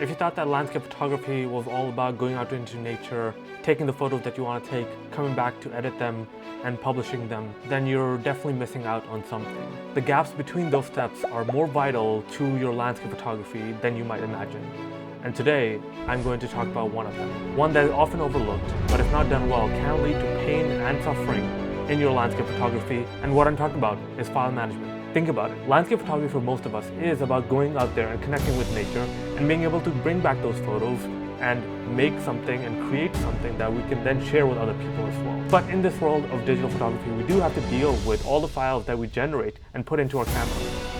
If you thought that landscape photography was all about going out into nature, taking the photos that you want to take, coming back to edit them, and publishing them, then you're definitely missing out on something. The gaps between those steps are more vital to your landscape photography than you might imagine. And today, I'm going to talk about one of them. One that is often overlooked, but if not done well, can lead to pain and suffering in your landscape photography. And what I'm talking about is file management. Think about it. Landscape photography for most of us is about going out there and connecting with nature and being able to bring back those photos and make something and create something that we can then share with other people as well. But in this world of digital photography, we do have to deal with all the files that we generate and put into our camera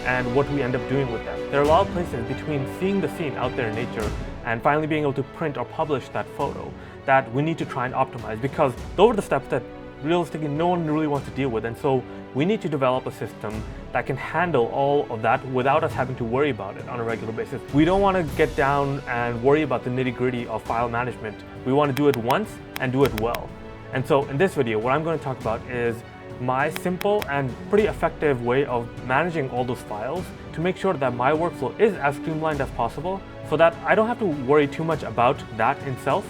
and what we end up doing with them. There are a lot of places between seeing the scene out there in nature and finally being able to print or publish that photo that we need to try and optimize, because those are the steps that realistically no one really wants to deal with. And so we need to develop a system that can handle all of that without us having to worry about it on a regular basis. We don't want to get down and worry about the nitty-gritty of file management. We want to do it once and do it well. And so in this video, what I'm going to talk about is my simple and pretty effective way of managing all those files to make sure that my workflow is as streamlined as possible so that I don't have to worry too much about that itself,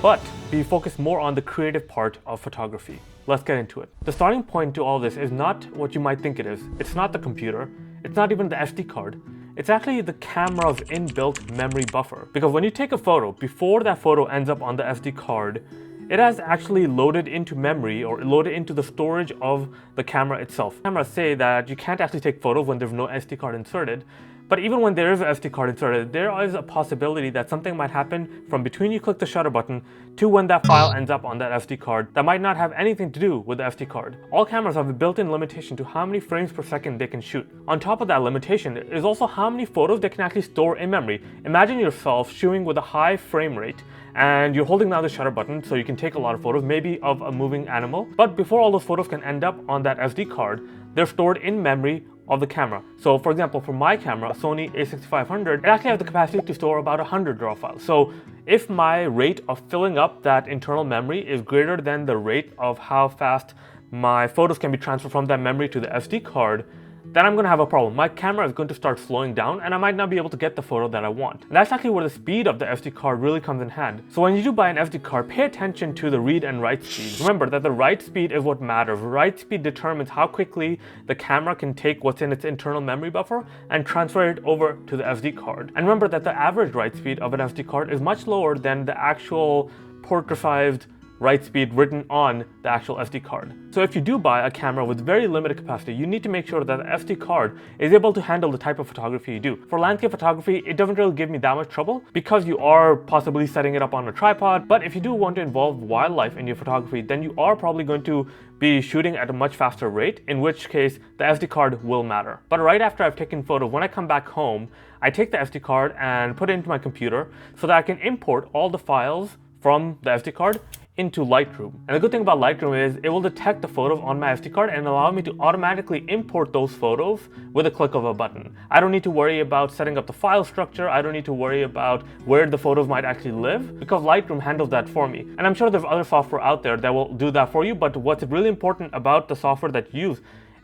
but be focused more on the creative part of photography. Let's get into it. The starting point to all this is not what you might think it is. It's not the computer. It's not even the SD card. It's actually the camera's inbuilt memory buffer. Because when you take a photo, before that photo ends up on the SD card, it has actually loaded into memory or loaded into the storage of the camera itself. Cameras say that you can't actually take photos when there's no SD card inserted. But even when there is an SD card inserted, there is a possibility that something might happen from between you click the shutter button to when that file ends up on that SD card that might not have anything to do with the SD card. All cameras have a built-in limitation to how many frames per second they can shoot. On top of that limitation is also how many photos they can actually store in memory. Imagine yourself shooting with a high frame rate and you're holding down the shutter button so you can take a lot of photos, maybe of a moving animal. But before all those photos can end up on that SD card, they're stored in memory of the camera. So for example, for my camera, Sony a6500, it actually has the capacity to store about 100 RAW files. So if my rate of filling up that internal memory is greater than the rate of how fast my photos can be transferred from that memory to the SD card, then I'm going to have a problem. My camera is going to start slowing down and I might not be able to get the photo that I want. And that's actually where the speed of the SD card really comes in hand. So when you do buy an SD card, pay attention to the read and write speed. Remember that the write speed is what matters. Write speed determines how quickly the camera can take what's in its internal memory buffer and transfer it over to the SD card. And remember that the average write speed of an SD card is much lower than the actual port-received write speed written on the actual SD card. So if you do buy a camera with very limited capacity, you need to make sure that the SD card is able to handle the type of photography you do. For landscape photography, it doesn't really give me that much trouble because you are possibly setting it up on a tripod. But if you do want to involve wildlife in your photography, then you are probably going to be shooting at a much faster rate, in which case the SD card will matter. But right after I've taken photos, when I come back home, I take the SD card and put it into my computer so that I can import all the files from the SD card into Lightroom. And the good thing about Lightroom is it will detect the photos on my SD card and allow me to automatically import those photos with a click of a button. I don't need to worry about setting up the file structure. I don't need to worry about where the photos might actually live because Lightroom handles that for me. And I'm sure there's other software out there that will do that for you, but what's really important about the software that you use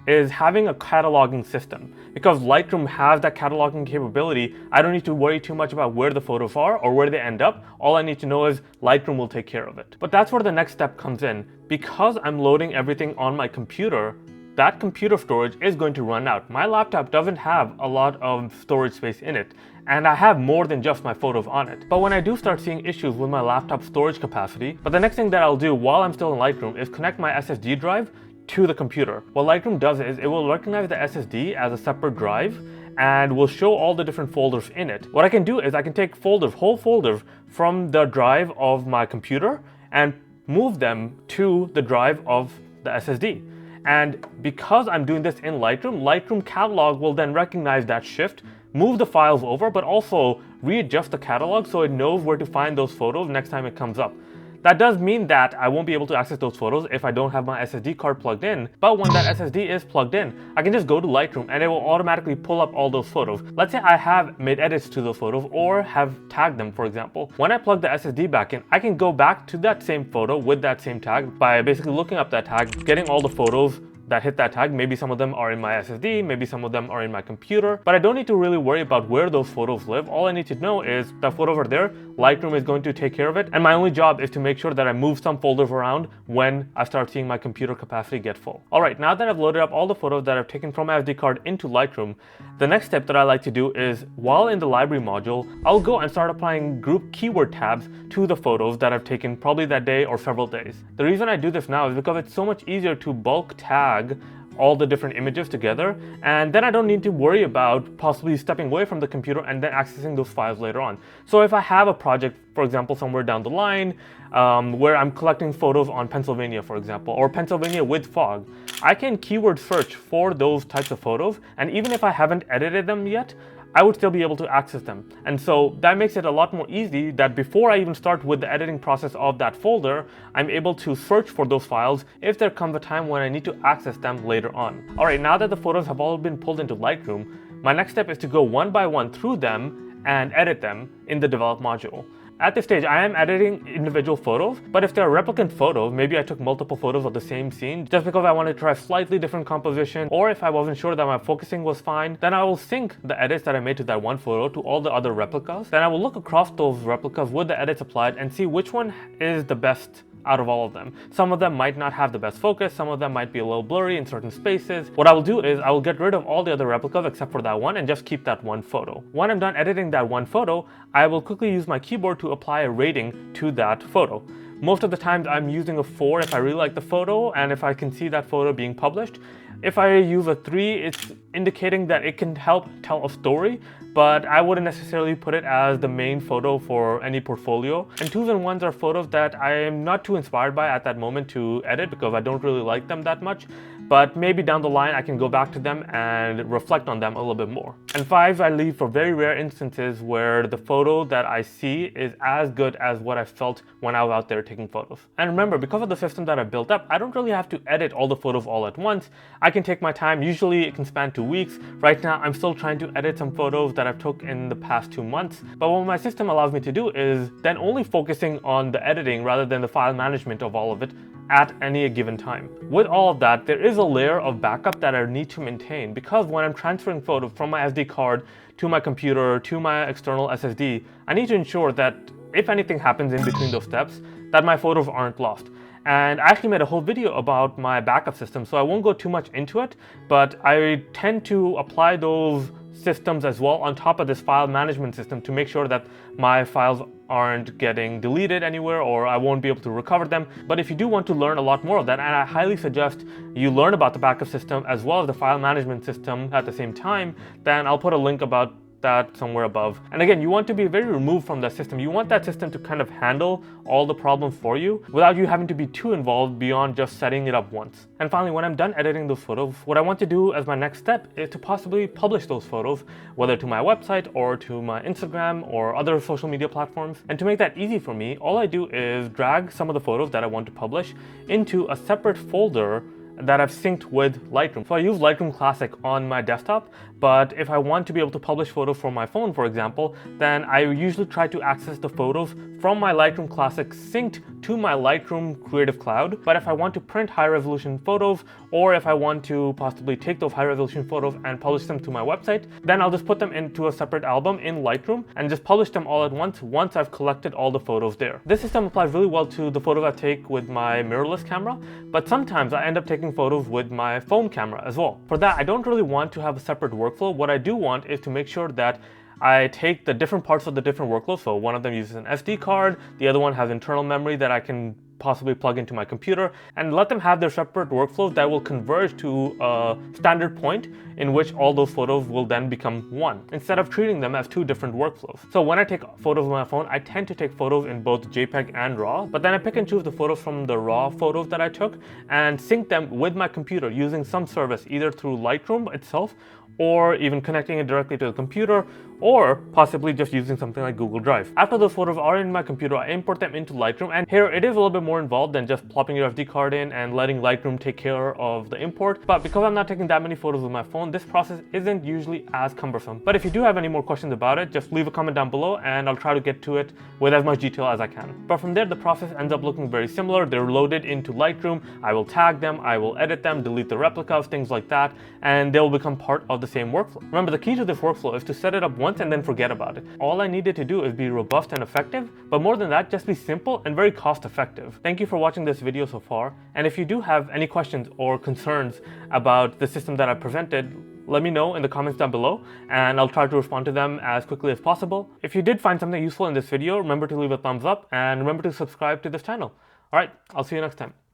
is having a cataloging system. Because Lightroom has that cataloging capability, I don't need to worry too much about where the photos are or where they end up. All I need to know is Lightroom will take care of it. But that's where the next step comes in. Because I'm loading everything on my computer, that computer storage is going to run out. My laptop doesn't have a lot of storage space in it, and I have more than just my photos on it. But when I do start seeing issues with my laptop storage capacity, the next thing that I'll do while I'm still in Lightroom is connect my SSD drive to the computer. What Lightroom does is it will recognize the SSD as a separate drive and will show all the different folders in it. What I can do is I can take folders, whole folders from the drive of my computer and move them to the drive of the SSD. And because I'm doing this in Lightroom, Lightroom catalog will then recognize that shift, move the files over, but also readjust the catalog so it knows where to find those photos next time it comes up. That does mean that I won't be able to access those photos if I don't have my SSD card plugged in, but when that SSD is plugged in, I can just go to Lightroom and it will automatically pull up all those photos. Let's say I have made edits to those photos or have tagged them, for example. When I plug the SSD back in, I can go back to that same photo with that same tag by basically looking up that tag, getting all the photos that hit that tag. Maybe some of them are in my SSD, maybe some of them are in my computer, but I don't need to really worry about where those photos live. All I need to know is that photos are there, Lightroom is going to take care of it, and my only job is to make sure that I move some folders around when I start seeing my computer capacity get full. Alright, now that I've loaded up all the photos that I've taken from my SD card into Lightroom, the next step that I like to do is, while in the library module, I'll go and start applying group keyword tabs to the photos that I've taken probably that day or several days. The reason I do this now is because it's so much easier to bulk tag all the different images together, and then I don't need to worry about possibly stepping away from the computer and then accessing those files later on. So if I have a project, for example, somewhere down the line, where I'm collecting photos on Pennsylvania, for example, or Pennsylvania with fog, I can keyword search for those types of photos, and even if I haven't edited them yet, I would still be able to access them. And so that makes it a lot more easy that before I even start with the editing process of that folder, I'm able to search for those files if there comes a time when I need to access them later on. Alright, now that the photos have all been pulled into Lightroom, my next step is to go one by one through them and edit them in the develop module. At this stage, I am editing individual photos, but if they're replicant photos, maybe I took multiple photos of the same scene just because I wanted to try slightly different composition, or if I wasn't sure that my focusing was fine, then I will sync the edits that I made to that one photo to all the other replicas. Then I will look across those replicas with the edits applied and see which one is the best out of all of them. Some of them might not have the best focus, some of them might be a little blurry in certain spaces. What I will do is I will get rid of all the other replicas except for that one and just keep that one photo. When I'm done editing that one photo, I will quickly use my keyboard to apply a rating to that photo. Most of the times I'm using a 4 if I really like the photo and if I can see that photo being published. If I use a 3, it's indicating that it can help tell a story, but I wouldn't necessarily put it as the main photo for any portfolio. And 2s and 1s are photos that I am not too inspired by at that moment to edit because I don't really like them that much. But maybe down the line I can go back to them and reflect on them a little bit more. And 5s I leave for very rare instances where the photo that I see is as good as what I felt when I was out there taking photos. And remember, because of the system that I built up, I don't really have to edit all the photos all at once. I can take my time. Usually it can span 2 weeks. Right now I'm still trying to edit some photos that I've took in the past 2 months. But what my system allows me to do is then only focusing on the editing rather than the file management of all of it at any given time. With all of that, there is a layer of backup that I need to maintain because when I'm transferring photos from my SD card to my computer to my external SSD, I need to ensure that if anything happens in between those steps, that my photos aren't lost. And I actually made a whole video about my backup system, so I won't go too much into it, but I tend to apply those systems as well on top of this file management system to make sure that my files aren't getting deleted anywhere or I won't be able to recover them. But if you do want to learn a lot more of that, and I highly suggest you learn about the backup system as well as the file management system at the same time, then I'll put a link about that somewhere above. And again, you want to be very removed from that system. You want that system to kind of handle all the problems for you without you having to be too involved beyond just setting it up once. And finally, when I'm done editing those photos, what I want to do as my next step is to possibly publish those photos, whether to my website or to my Instagram or other social media platforms. And to make that easy for me, all I do is drag some of the photos that I want to publish into a separate folder that I've synced with Lightroom. So I use Lightroom Classic on my desktop, but if I want to be able to publish photos from my phone, for example, then I usually try to access the photos from my Lightroom Classic synced to my Lightroom Creative Cloud. But if I want to print high resolution photos, or if I want to possibly take those high resolution photos and publish them to my website, then I'll just put them into a separate album in Lightroom and just publish them all at once I've collected all the photos there. This system applies really well to the photos I take with my mirrorless camera, but sometimes I end up taking photos with my phone camera as well. For that, I don't really want to have a separate workflow. What I do want is to make sure that I take the different parts of the different workflows. So one of them uses an SD card, the other one has internal memory that I can possibly plug into my computer, and let them have their separate workflows that will converge to a standard point in which all those photos will then become one, instead of treating them as 2 different workflows. So when I take photos with my phone, I tend to take photos in both JPEG and RAW, but then I pick and choose the photos from the RAW photos that I took and sync them with my computer using some service, either through Lightroom itself or even connecting it directly to the computer, or possibly just using something like Google Drive. After those photos are in my computer, I import them into Lightroom, and here it is a little bit more involved than just plopping your SD card in and letting Lightroom take care of the import. But because I'm not taking that many photos with my phone, this process isn't usually as cumbersome. But if you do have any more questions about it, just leave a comment down below and I'll try to get to it with as much detail as I can. But from there, the process ends up looking very similar. They're loaded into Lightroom. I will tag them, I will edit them, delete the replicas, things like that, and they'll become part of the same workflow. Remember, the key to this workflow is to set it up once and then forget about it. All I needed to do is be robust and effective, but more than that, just be simple and very cost effective. Thank you for watching this video so far, and if you do have any questions or concerns about the system that I presented, let me know in the comments down below and I'll try to respond to them as quickly as possible. If you did find something useful in this video, remember to leave a thumbs up and remember to subscribe to this channel. Alright, I'll see you next time.